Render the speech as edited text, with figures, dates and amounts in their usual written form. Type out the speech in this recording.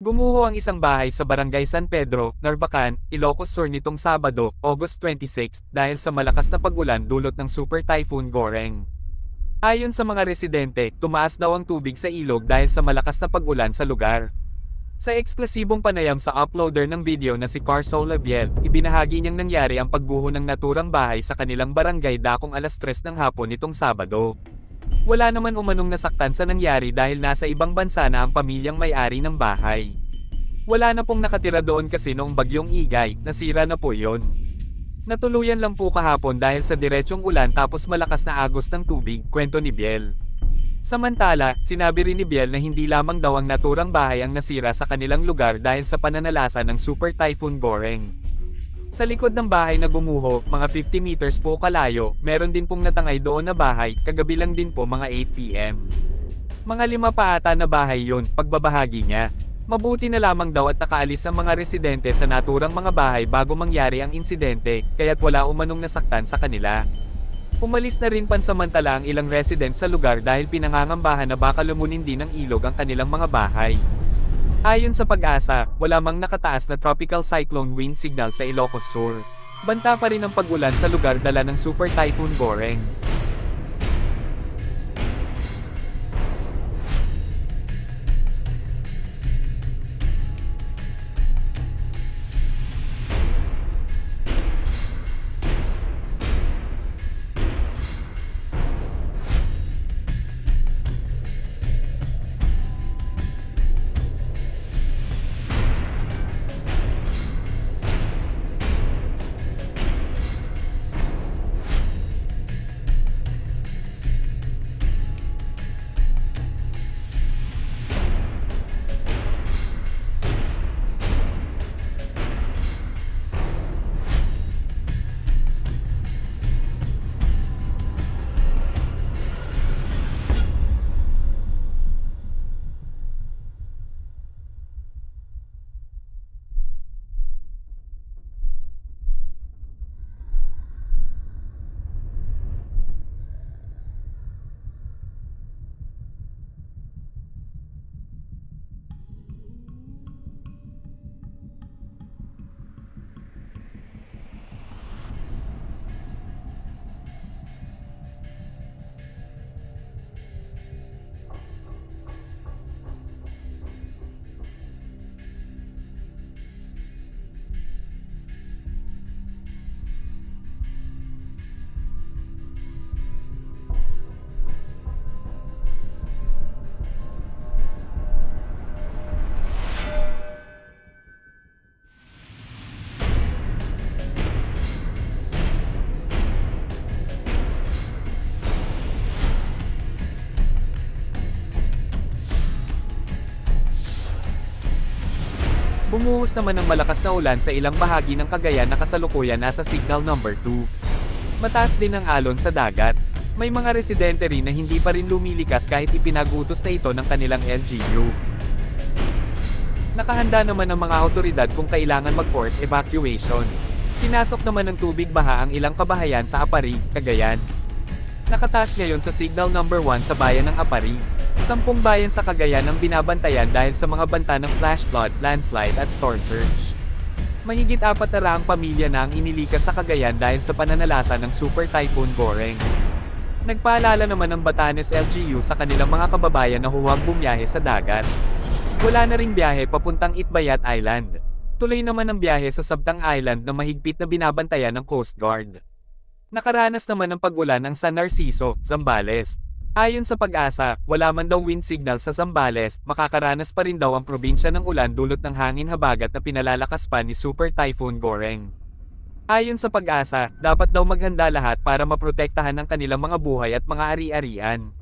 Gumuho ang isang bahay sa Barangay San Pedro, Narvacan, Ilocos Sur nitong Sabado, August 26, dahil sa malakas na pag-ulan dulot ng Super Typhoon Goreng. Ayon sa mga residente, tumaas daw ang tubig sa ilog dahil sa malakas na pag-ulan sa lugar. Sa eksklusibong panayam sa uploader ng video na si Carso Labiel, ibinahagi niyang nangyari ang pagguho ng naturang bahay sa kanilang barangay dakong alas 3 ng hapon nitong Sabado. Wala naman umanong nasaktan sa nangyari dahil nasa ibang bansa na ang pamilyang may-ari ng bahay. Wala na pong nakatira doon kasi noong bagyong Igay, nasira na po yon. Natuluyan lang po kahapon dahil sa diretsong ulan tapos malakas na agos ng tubig, kwento ni Biel. Samantala, sinabi rin ni Biel na hindi lamang daw ang naturang bahay ang nasira sa kanilang lugar dahil sa pananalasa ng Super Typhoon Goreng. Sa likod ng bahay na gumuho, mga 50 meters po kalayo, meron din pong natangay doon na bahay, kagabi lang din po mga 8 PM. Mga 5 pa ata na bahay yon, pagbabahagi niya. Mabuti na lamang daw at nakaalis ang mga residente sa naturang mga bahay bago mangyari ang insidente, kaya't wala umanong nasaktan sa kanila. Umalis na rin pansamantala ang ilang resident sa lugar dahil pinangangambahan na baka lumunin din ng ilog ang kanilang mga bahay. Ayon sa Pag-asa, wala mang nakataas na tropical cyclone wind signal sa Ilocos Sur. Banta pa rin ang pag-ulan sa lugar dala ng Super Typhoon Goreng. Bumuhos naman ng malakas na ulan sa ilang bahagi ng Cagayan na kasalukuyan nasa signal number 2. Mataas din ang alon sa dagat. May mga residente rin na hindi pa rin lumilikas kahit ipinagutos na ito ng kanilang LGU. Nakahanda naman ang mga awtoridad kung kailangan mag-force evacuation. Pinasok naman ng tubig baha ang ilang kabahayan sa Apari, Cagayan. Nakataas ngayon sa signal number 1 sa bayan ng Apari. 10 bayan sa Cagayan ang binabantayan dahil sa mga banta ng flash flood, landslide at storm surge. Mahigit 400 pamilya na ang inilikas sa Cagayan dahil sa pananalasa ng Super Typhoon Goreng. Nagpaalala naman ng Batanes LGU sa kanilang mga kababayan na huwag bumiyahe sa dagat. Wala na ring biyahe papuntang Itbayat Island. Tuloy naman ang biyahe sa Sabtang Island na mahigpit na binabantayan ng Coast Guard. Nakaranas naman ng pag-ulan ang San Narciso, Zambales. Ayon sa Pag-asa, wala man daw wind signal sa Zambales, makakaranas pa rin daw ang probinsya ng ulan dulot ng hangin habagat na pinalalakas pa ni Super Typhoon Goreng. Ayon sa Pag-asa, dapat daw maghanda lahat para maprotektahan ang kanilang mga buhay at mga ari-arian.